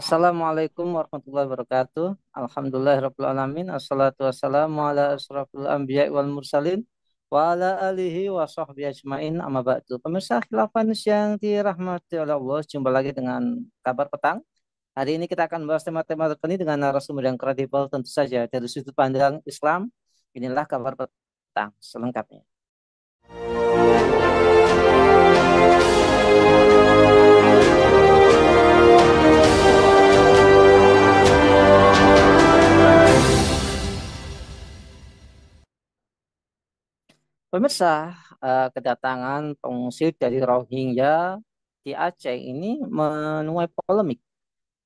Assalamualaikum warahmatullahi wabarakatuh. Alhamdulillahirrahmanirrahim. Assalatu wassalamu ala asrafil anbiya wal mursalin wa ala alihi wa sahbihi ajmain amma ba'du. Pemirsa khilafah yang dirahmati oleh Allah, jumpa lagi dengan kabar petang. Hari ini kita akan bahas tema-tema terkini dengan narasumber yang kredibel tentu saja dari sudut pandang Islam. Inilah kabar petang selengkapnya. Pemirsa, kedatangan pengungsi dari Rohingya di Aceh ini menuai polemik.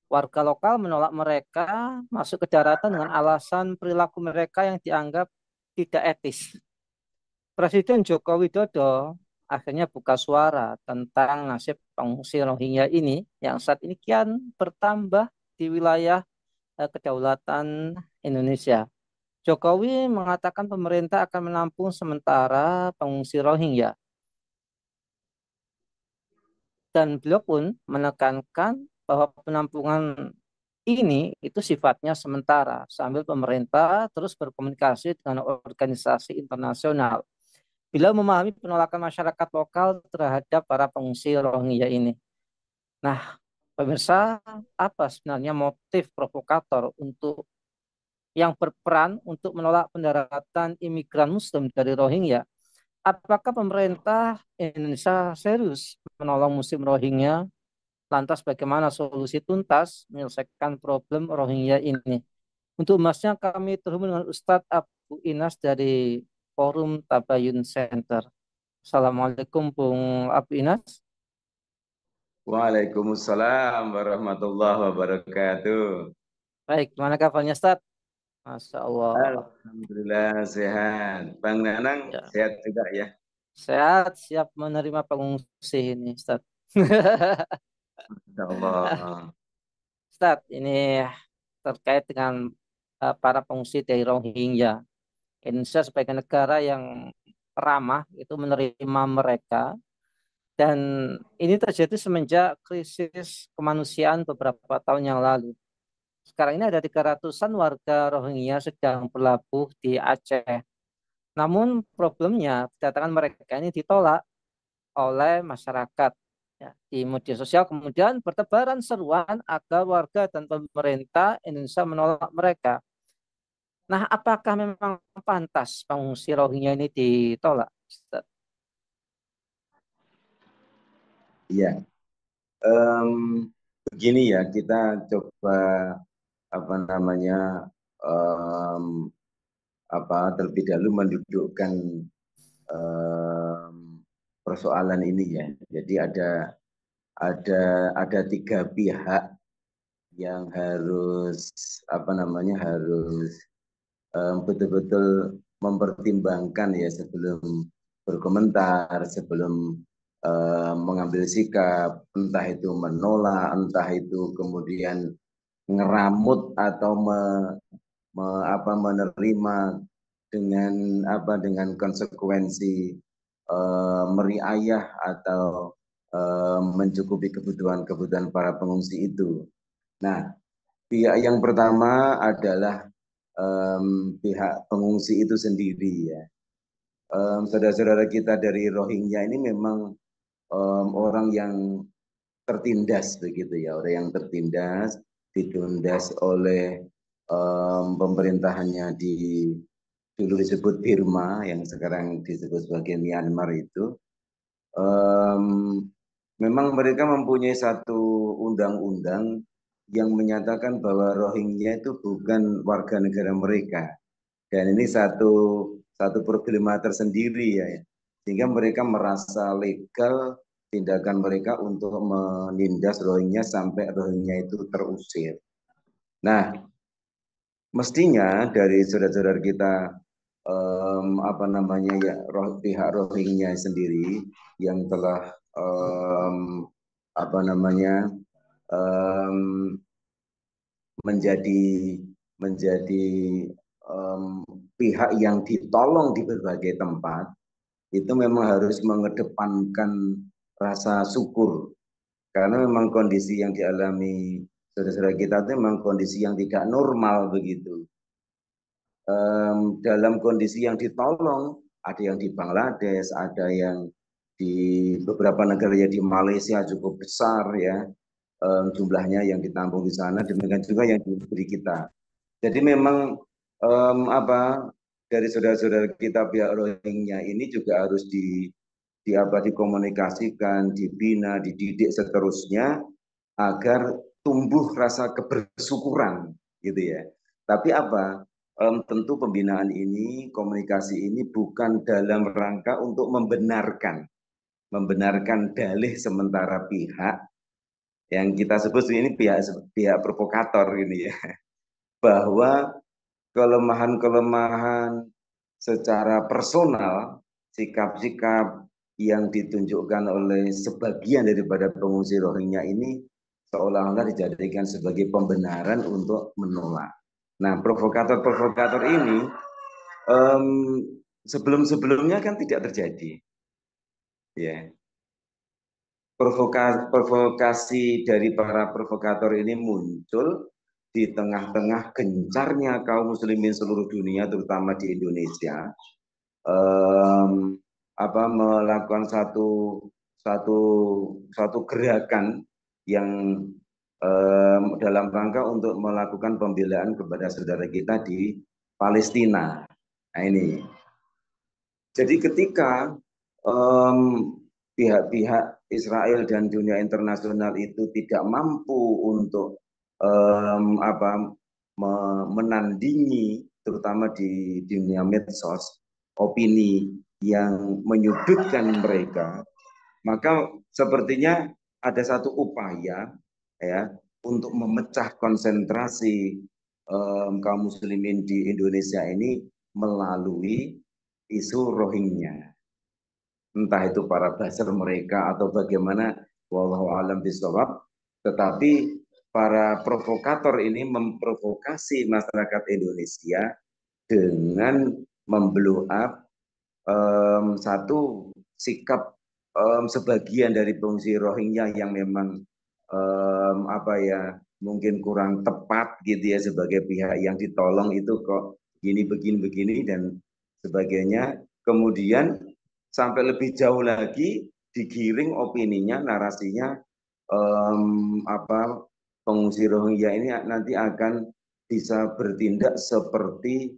Warga lokal menolak mereka masuk ke daratan dengan alasan perilaku mereka yang dianggap tidak etis. Presiden Joko Widodo akhirnya buka suara tentang nasib pengungsi Rohingya ini yang saat ini kian bertambah di wilayah kedaulatan Indonesia. Jokowi mengatakan pemerintah akan menampung sementara pengungsi Rohingya. Dan beliau pun menekankan bahwa penampungan ini itu sifatnya sementara sambil pemerintah terus berkomunikasi dengan organisasi internasional. Bila memahami penolakan masyarakat lokal terhadap para pengungsi Rohingya ini. Nah, pemirsa, apa sebenarnya motif provokator untuk yang berperan untuk menolak pendaratan imigran Muslim dari Rohingya? Apakah pemerintah Indonesia serius menolong Muslim Rohingya? Lantas bagaimana solusi tuntas menyelesaikan problem Rohingya ini? Untuk emasnya kami terhubung dengan Ustadz Abu Inas dari Forum Tabayun Center. Assalamualaikum Bung Abu Inas. Waalaikumsalam warahmatullahi wabarakatuh. Baik, gimana kabarnya Ustadz? Masya Allah. Alhamdulillah sehat. Bang Nanang Ya, sehat juga ya. sehat, siap menerima pengungsi ini Ustadz. Insya Allah. Ustadz, ini terkait dengan para pengungsi dari Rohingya. Indonesia sebagai negara yang ramah itu menerima mereka dan ini terjadi semenjak krisis kemanusiaan beberapa tahun yang lalu. Sekarang ini ada 300-an warga Rohingya sedang berlabuh di Aceh. Namun problemnya kedatangan mereka ini ditolak oleh masyarakat. Ya, di media sosial kemudian bertebaran seruan agar warga dan pemerintah Indonesia menolak mereka. Nah, apakah memang pantas pengungsi Rohingya ini ditolak, Ustaz? Iya. Em, Begini ya, kita coba apa namanya em, terlebih dahulu mendudukkan em, persoalan ini ya. Jadi ada tiga pihak yang harus harus betul-betul mempertimbangkan ya sebelum berkomentar, sebelum mengambil sikap, entah itu menolak, entah itu kemudian ngeramut atau menerima dengan konsekuensi meriayah atau mencukupi kebutuhan-kebutuhan para pengungsi itu. Nah, pihak yang pertama adalah pihak pengungsi itu sendiri ya. Saudara-saudara kita dari Rohingya ini memang orang yang tertindas begitu ya, orang yang tertindas, ditindas oleh pemerintahannya di dulu disebut Burma yang sekarang disebut sebagai Myanmar itu. Um, Memang mereka mempunyai satu undang-undang yang menyatakan bahwa Rohingya itu bukan warga negara mereka. Dan ini satu problema tersendiri ya. Sehingga mereka merasa legal tindakan mereka untuk menindas Rohingya sampai Rohingya itu terusir. Nah, mestinya dari saudara-saudara kita pihak Rohingya sendiri yang telah um, apa namanya um, menjadi menjadi pihak yang ditolong di berbagai tempat itu memang harus mengedepankan rasa syukur karena memang kondisi yang dialami saudara-saudara kita itu memang kondisi yang tidak normal begitu. Dalam kondisi yang ditolong, ada yang di Bangladesh, ada yang di beberapa negara ya, di Malaysia cukup besar ya, jumlahnya yang ditampung di sana, demikian juga yang diberi kita. Jadi memang apa dari saudara-saudara kita pihak Rohingya ini juga harus dikomunikasikan, dibina, dididik seterusnya agar tumbuh rasa kebersyukuran gitu ya. Tapi apa? Tentu pembinaan ini, komunikasi ini bukan dalam rangka untuk membenarkan dalih sementara pihak yang kita sebut ini pihak provokator ini ya, bahwa kelemahan-kelemahan secara personal, sikap-sikap yang ditunjukkan oleh sebagian daripada pengungsi Rohingya ini seolah-olah dijadikan sebagai pembenaran untuk menolak. Nah, provokator-provokator ini sebelum-sebelumnya kan tidak terjadi, ya. Provokasi dari para provokator ini muncul di tengah-tengah gencarnya kaum muslimin seluruh dunia, terutama di Indonesia, melakukan satu satu gerakan yang dalam rangka untuk melakukan pembelaan kepada saudara kita di Palestina. Nah ini, jadi ketika pihak-pihak Israel dan dunia internasional itu tidak mampu untuk menandingi, terutama di dunia medsos, opini yang menyudutkan mereka, maka sepertinya ada satu upaya ya untuk memecah konsentrasi kaum muslimin di Indonesia ini melalui isu Rohingya. Entah itu para buzzer mereka atau bagaimana, wallahu alam bisawab, tetapi para provokator ini memprovokasi masyarakat Indonesia dengan memblow up satu sikap sebagian dari pengungsi Rohingya yang memang mungkin kurang tepat gitu ya, sebagai pihak yang ditolong itu kok gini begini dan sebagainya. Kemudian sampai lebih jauh lagi digiring opininya, narasinya pengungsi Rohingya ini nanti akan bisa bertindak seperti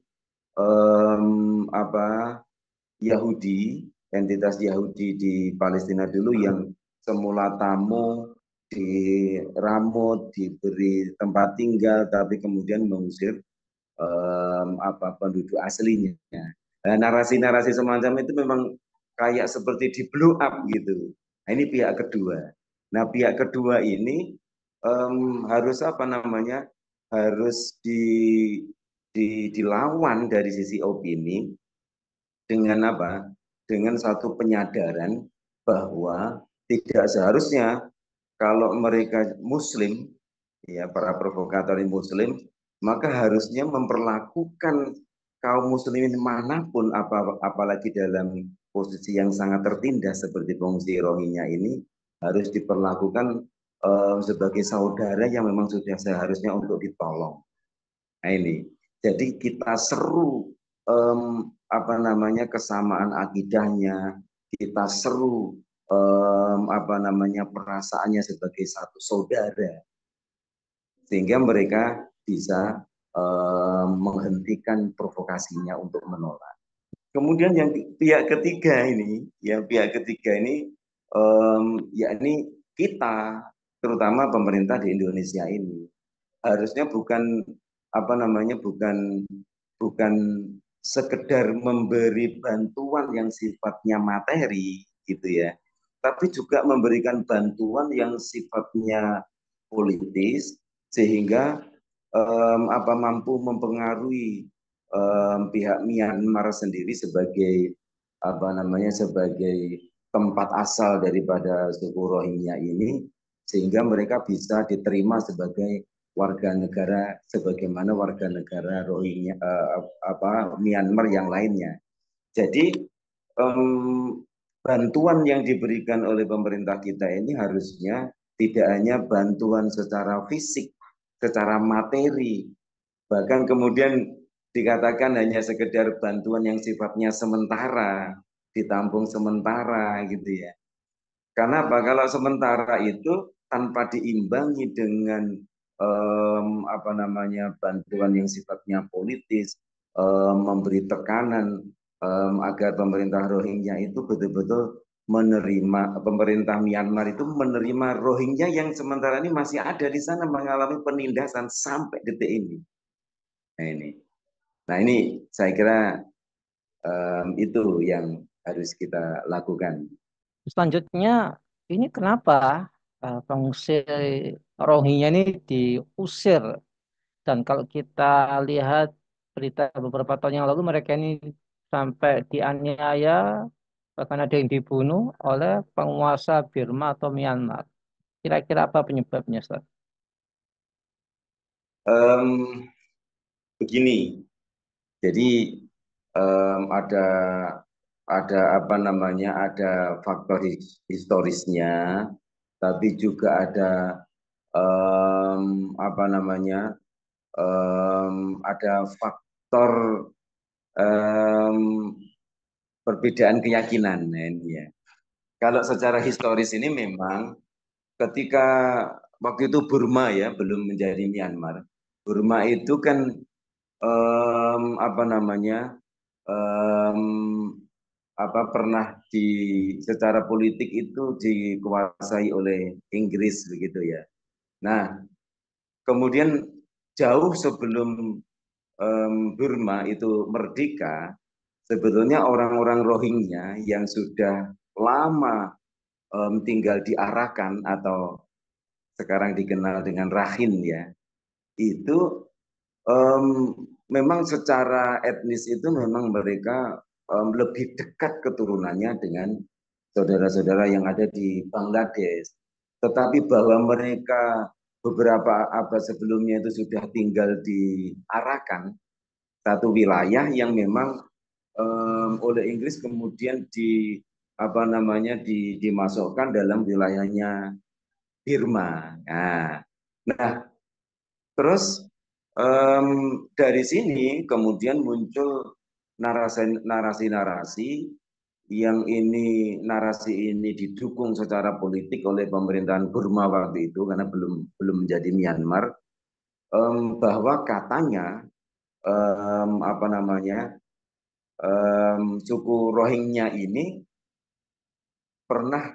Yahudi, entitas Yahudi di Palestina dulu yang semula tamu, diramut, diberi tempat tinggal, tapi kemudian mengusir penduduk aslinya. Nah, narasi-narasi semacam itu memang kayak seperti di blow up gitu. Nah, ini pihak kedua. Nah, pihak kedua ini harus harus dilawan dari sisi opini dengan apa? Dengan satu penyadaran bahwa tidak seharusnya kalau mereka Muslim, ya para provokator Muslim, maka harusnya memperlakukan kaum muslimin manapun, apalagi dalam posisi yang sangat tertindas seperti pengungsi Rohingya ini, harus diperlakukan sebagai saudara yang memang sudah seharusnya untuk ditolong. Nah ini, jadi kita seru kesamaan akidahnya, kita seru perasaannya sebagai satu saudara, sehingga mereka bisa menghentikan provokasinya untuk menolak. Kemudian yang pihak ketiga ini, yakni kita, terutama pemerintah di Indonesia ini, harusnya bukan bukan sekedar memberi bantuan yang sifatnya materi gitu ya, tapi juga memberikan bantuan yang sifatnya politis, sehingga mampu mempengaruhi pihak Myanmar sendiri sebagai sebagai tempat asal daripada suku Rohingya ini, sehingga mereka bisa diterima sebagai warga negara sebagaimana warga negara Rohingya Myanmar yang lainnya. Jadi bantuan yang diberikan oleh pemerintah kita ini harusnya tidak hanya bantuan secara fisik, secara materi. Bahkan kemudian dikatakan hanya sekedar bantuan yang sifatnya sementara, ditampung sementara gitu ya. Karena apa? Kalau sementara itu tanpa diimbangi dengan apa namanya bantuan yang sifatnya politis, memberi tekanan agar pemerintah Rohingya itu betul-betul menerima, pemerintah Myanmar itu menerima Rohingya yang sementara ini masih ada di sana mengalami penindasan sampai detik ini. Nah ini saya kira itu yang harus kita lakukan. Selanjutnya, ini kenapa pengungsi Rohingya ini diusir? Dan kalau kita lihat berita beberapa tahun yang lalu, mereka ini sampai dianiaya, bahkan ada yang dibunuh oleh penguasa Burma atau Myanmar. Kira-kira apa penyebabnya, Ustaz? Um, Begini, jadi ada apa namanya, ada faktor historisnya, tapi juga ada apa namanya, ada faktor em, perbedaan keyakinan. Nah, ini ya. Kalau secara historis ini memang ketika waktu itu Burma ya belum menjadi Myanmar, Burma itu kan apa namanya, em, apa pernah secara politik itu dikuasai oleh Inggris begitu ya. Nah, kemudian jauh sebelum Burma itu merdeka, sebetulnya orang-orang Rohingya yang sudah lama tinggal di Arakan atau sekarang dikenal dengan Rakhine ya, itu um, memang secara etnis itu memang mereka lebih dekat keturunannya dengan saudara-saudara yang ada di Bangladesh. Tetapi bahwa mereka beberapa abad sebelumnya itu sudah tinggal di Arakan, satu wilayah yang memang oleh Inggris kemudian apa namanya dimasukkan dalam wilayahnya Burma. Nah, terus dari sini kemudian muncul narasi-narasi yang narasi ini didukung secara politik oleh pemerintahan Burma waktu itu karena belum belum menjadi Myanmar, bahwa katanya apa namanya, suku Rohingya ini pernah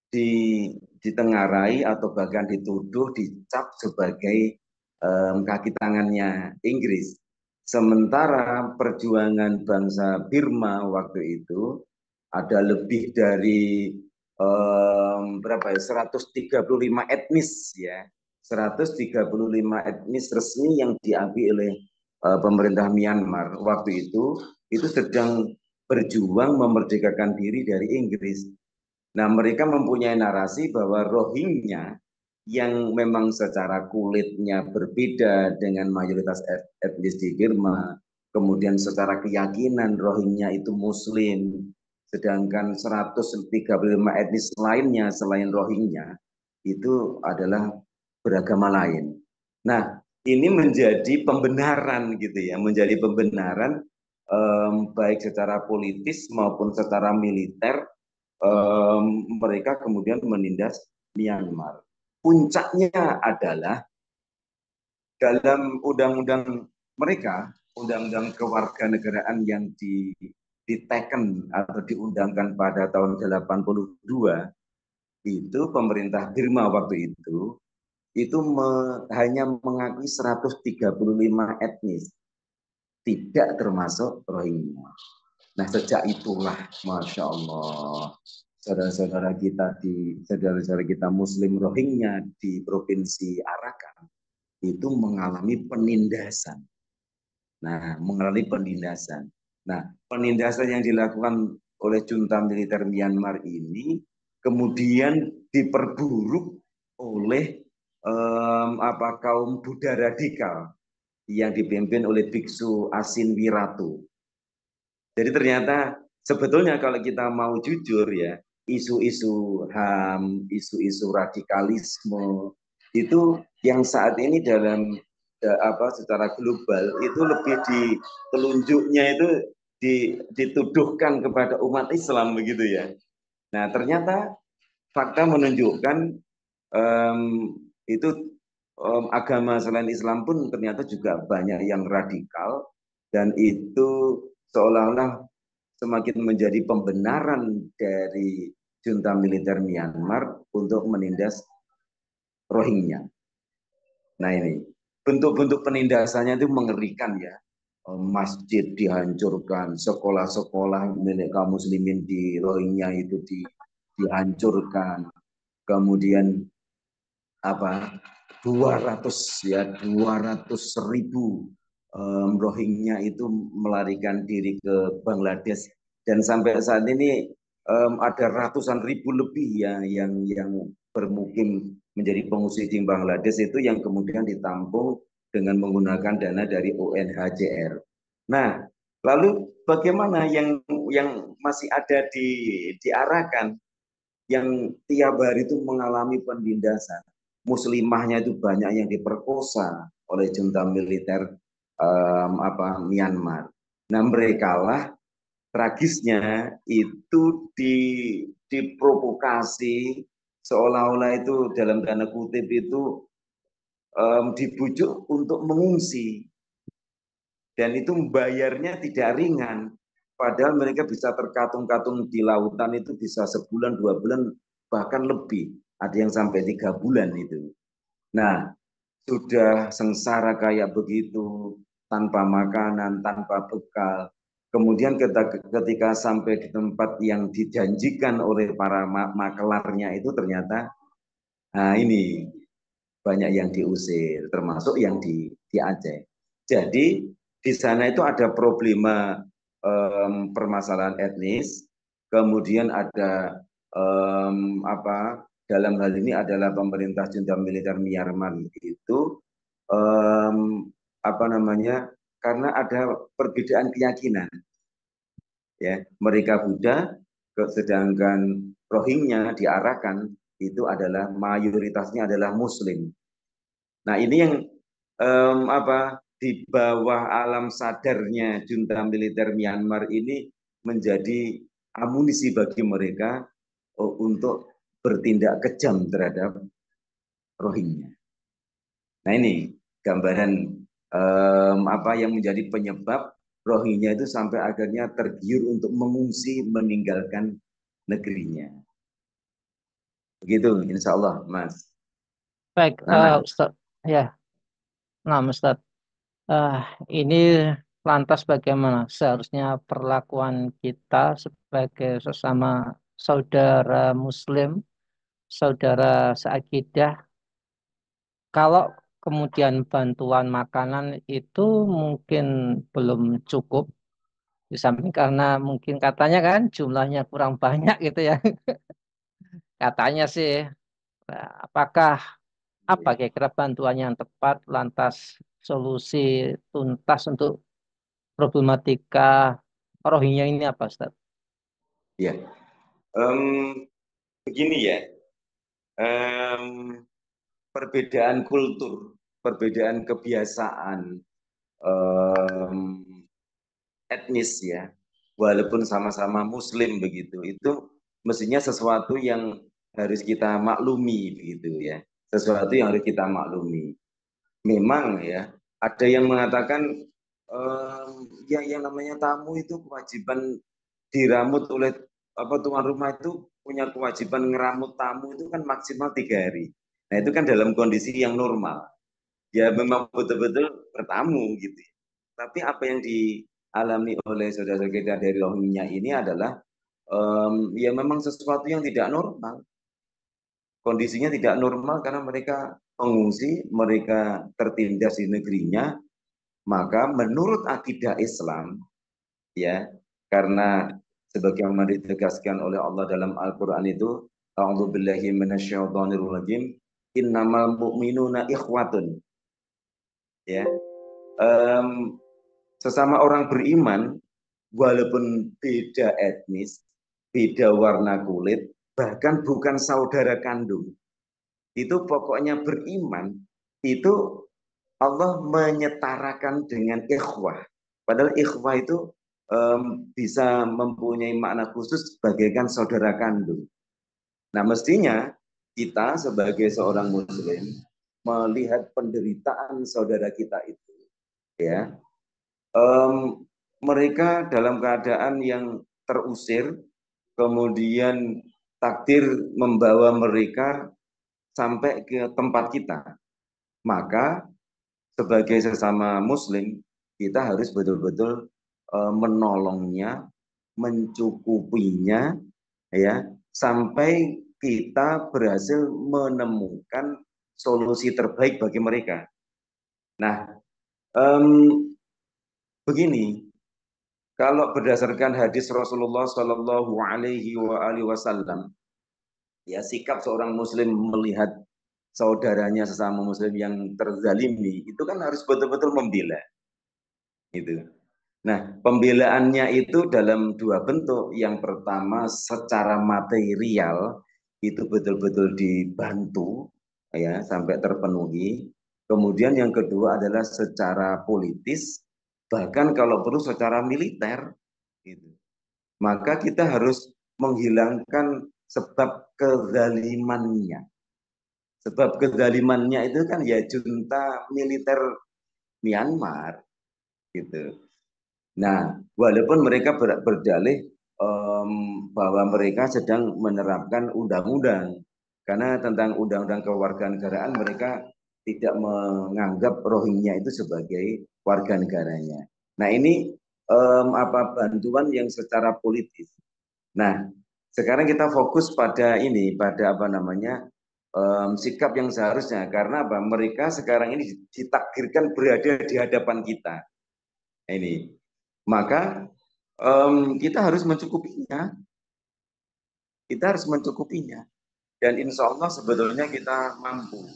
ditengarai atau bahkan dituduh dicap sebagai kaki tangannya Inggris. Sementara perjuangan bangsa Burma waktu itu ada lebih dari berapa ya, 135 etnis ya, 135 etnis resmi yang diakui oleh pemerintah Myanmar waktu itu sedang berjuang memerdekakan diri dari Inggris. Nah, mereka mempunyai narasi bahwa Rohingya yang memang secara kulitnya berbeda dengan mayoritas etnis di Burma, kemudian secara keyakinan Rohingya itu Muslim, sedangkan 135 etnis lainnya selain Rohingya itu adalah beragama lain. Nah, ini menjadi pembenaran gitu ya, menjadi pembenaran baik secara politis maupun secara militer mereka kemudian menindas Myanmar. Puncaknya adalah dalam undang-undang mereka, undang-undang kewarganegaraan yang diteken atau diundangkan pada tahun 82, itu pemerintah Burma waktu itu hanya mengakui 135 etnis, tidak termasuk Rohingya. Nah, sejak itulah, Masya Allah, saudara-saudara kita Muslim Rohingya di Provinsi Arakan itu mengalami penindasan. Nah, mengalami penindasan. Nah, penindasan yang dilakukan oleh junta militer Myanmar ini kemudian diperburuk oleh kaum Buddha radikal yang dipimpin oleh Biksu Asin Wiratu. Jadi ternyata sebetulnya kalau kita mau jujur ya, isu-isu HAM, isu-isu radikalisme itu yang saat ini dalam secara global itu lebih telunjuknya itu dituduhkan kepada umat Islam begitu ya. Nah ternyata fakta menunjukkan um, itu agama selain Islam pun ternyata juga banyak yang radikal dan itu seolah-olah semakin menjadi pembenaran dari junta militer Myanmar untuk menindas Rohingya. Nah ini bentuk-bentuk penindasannya itu mengerikan ya. Masjid dihancurkan, sekolah-sekolah milik kaum muslimin di Rohingya itu dihancurkan. Kemudian apa 200 ribu Rohingya itu melarikan diri ke Bangladesh dan sampai saat ini ada ratusan ribu lebih ya yang bermukim menjadi pengungsi di Bangladesh itu yang kemudian ditampung dengan menggunakan dana dari UNHCR. Nah, lalu bagaimana yang masih ada diarahkan yang tiap hari itu mengalami penindasan. Muslimahnya itu banyak yang diperkosa oleh junta militer Myanmar. Nah mereka lah tragisnya itu diprovokasi seolah-olah itu dalam tanda kutip itu dibujuk untuk mengungsi dan itu membayarnya tidak ringan. Padahal mereka bisa terkatung-katung di lautan itu bisa sebulan, 2 bulan, bahkan lebih. Ada yang sampai 3 bulan itu. Nah, sudah sengsara kayak begitu, tanpa makanan, tanpa bekal. Kemudian ketika sampai di tempat yang dijanjikan oleh para makelarnya itu ternyata, nah ini banyak yang diusir, termasuk yang di Aceh. Jadi di sana itu ada problema permasalahan etnis, kemudian ada dalam hal ini adalah pemerintah junta militer Myanmar itu karena ada perbedaan keyakinan, ya mereka Buddha, sedangkan Rohingya diarahkan itu adalah mayoritasnya adalah Muslim. Nah ini yang di bawah alam sadarnya junta militer Myanmar ini menjadi amunisi bagi mereka untuk bertindak kejam terhadap Rohingya. Nah ini gambaran apa yang menjadi penyebab Rohingya itu sampai akhirnya tergiur untuk mengungsi meninggalkan negerinya. Begitu, insya Allah, Mas. Baik, Nana. Ustaz. Ya, nah Ustaz. Ah, ini lantas bagaimana seharusnya perlakuan kita sebagai sesama saudara Muslim, saudara seakidah, kalau kemudian bantuan makanan itu mungkin belum cukup, di samping karena mungkin katanya kan jumlahnya kurang banyak gitu ya, katanya sih. Nah, apakah apa kira-kira bantuan yang tepat lantas solusi tuntas untuk problematika Rohingya ini apa, Ustaz? Ya, begini ya, um, perbedaan kultur, perbedaan kebiasaan, um, etnis ya, walaupun sama-sama Muslim begitu, itu mestinya sesuatu yang harus kita maklumi begitu ya, sesuatu yang harus kita maklumi. Memang ya, ada yang mengatakan yang namanya tamu itu kewajiban diramut oleh tuan rumah itu punya kewajiban ngeramut tamu itu kan maksimal 3 hari. Nah itu kan dalam kondisi yang normal. Ya memang betul-betul bertamu gitu. Tapi apa yang dialami oleh saudara kita dari Rohingya ini adalah ya memang sesuatu yang tidak normal. Kondisinya tidak normal karena mereka pengungsi, mereka tertindas di negerinya, maka menurut akidah Islam, ya, karena sebagaimana ditegaskan oleh Allah dalam Al-Quran itu, A'udzubillahi minasyaitonirrajim, innamal mu'minuna ikhwatun. Ya, sesama orang beriman, walaupun beda etnis, beda warna kulit, bahkan bukan saudara kandung, itu pokoknya beriman, itu Allah menyetarakan dengan ikhwah. Padahal ikhwah itu bisa mempunyai makna khusus bagaikan saudara kandung. Nah, mestinya kita sebagai seorang muslim melihat penderitaan saudara kita itu, ya, mereka dalam keadaan yang terusir, kemudian takdir membawa mereka sampai ke tempat kita. Maka sebagai sesama muslim, kita harus betul-betul menolongnya, mencukupinya, ya, sampai kita berhasil menemukan solusi terbaik bagi mereka. Nah, begini, kalau berdasarkan hadis Rasulullah Shallallahu Alaihi Wasallam, ya, sikap seorang muslim melihat saudaranya sesama muslim yang terzalimi itu kan harus betul-betul membela, gitu. Nah, pembelaannya itu dalam dua bentuk. Yang pertama secara material itu betul-betul dibantu, ya, sampai terpenuhi. Kemudian yang kedua adalah secara politis, bahkan kalau perlu secara militer, gitu. Maka kita harus menghilangkan sebab kezalimannya. Sebab kezalimannya itu kan ya junta militer Myanmar, gitu. Nah, walaupun mereka berdalih bahwa mereka sedang menerapkan undang-undang, karena tentang undang-undang kewarganegaraan mereka tidak menganggap Rohingya itu sebagai warga negaranya. Nah, ini bantuan yang secara politis. Nah, sekarang kita fokus pada ini, pada apa namanya, sikap yang seharusnya, karena apa? Mereka sekarang ini ditakdirkan berada di hadapan kita. Ini, maka kita harus mencukupinya. Kita harus mencukupinya. Dan insya Allah sebetulnya kita mampu.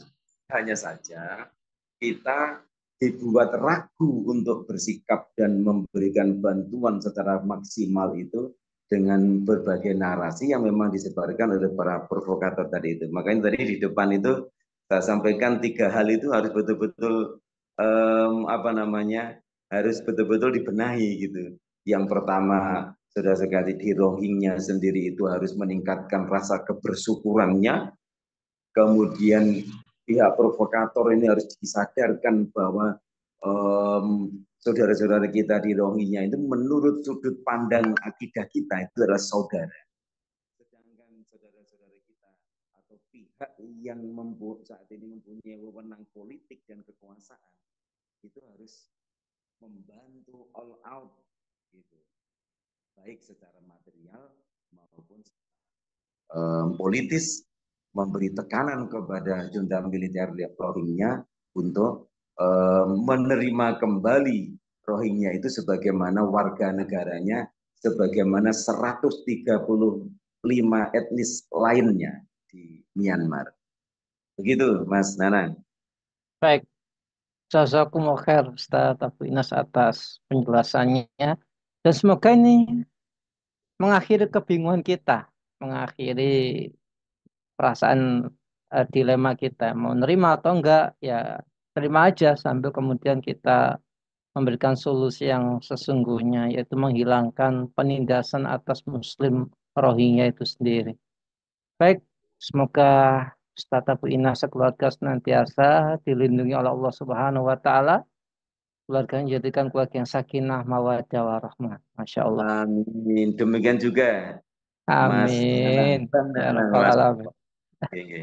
Hanya saja kita dibuat ragu untuk bersikap dan memberikan bantuan secara maksimal itu dengan berbagai narasi yang memang disebarkan oleh para provokator tadi itu. Makanya tadi di depan itu saya sampaikan 3 hal itu harus betul-betul harus betul-betul dibenahi gitu. Yang pertama, sudah sekali di Rohingya sendiri itu harus meningkatkan rasa kebersyukurannya. Kemudian pihak provokator ini harus disadarkan bahwa saudara-saudara kita di Rohingya itu menurut sudut pandang akidah kita itu adalah saudara. Sedangkan saudara-saudara kita atau pihak yang saat ini mempunyai wewenang politik dan kekuasaan itu harus membantu all out, gitu, baik secara material maupun politis, memberi tekanan kepada junta militer Rohingya untuk menerima kembali Rohingya itu sebagaimana warga negaranya, sebagaimana 135 etnis lainnya di Myanmar. Begitu, Mas Nanang. Baik, jazakumullah khair Ustaz Abu Inas atas penjelasannya. Dan semoga ini mengakhiri kebingungan kita, mengakhiri perasaan dilema kita, mau nerima atau enggak, ya terima aja sambil kemudian kita memberikan solusi yang sesungguhnya, yaitu menghilangkan penindasan atas Muslim Rohingya itu sendiri. Baik, semoga Ustaz Abu Inas sekeluarga senantiasa dilindungi oleh Allah Subhanahu wa Ta'ala. Keluarganya jadikan keluarga yang sakinah, mawaddah, warahmah. Masya Allah. Amin. Demikian juga Mas Nanang. Amin. Ya Rabbal Mas. Alamin. Oke.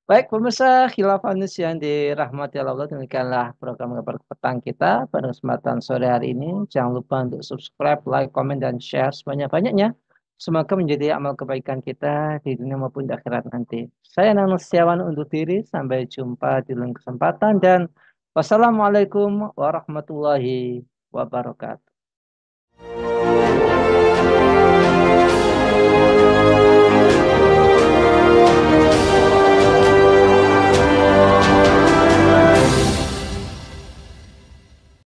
Baik, pemirsa Khilafah News yang dirahmati Allah, demikianlah program kabar petang kita pada kesempatan sore hari ini. Jangan lupa untuk subscribe, like, komen, dan share sebanyak-banyaknya. Semoga menjadi amal kebaikan kita di dunia maupun di akhirat nanti. Saya Nana Setiawan undur diri. Sampai jumpa di lain kesempatan. Dan wassalamualaikum warahmatullahi wabarakatuh.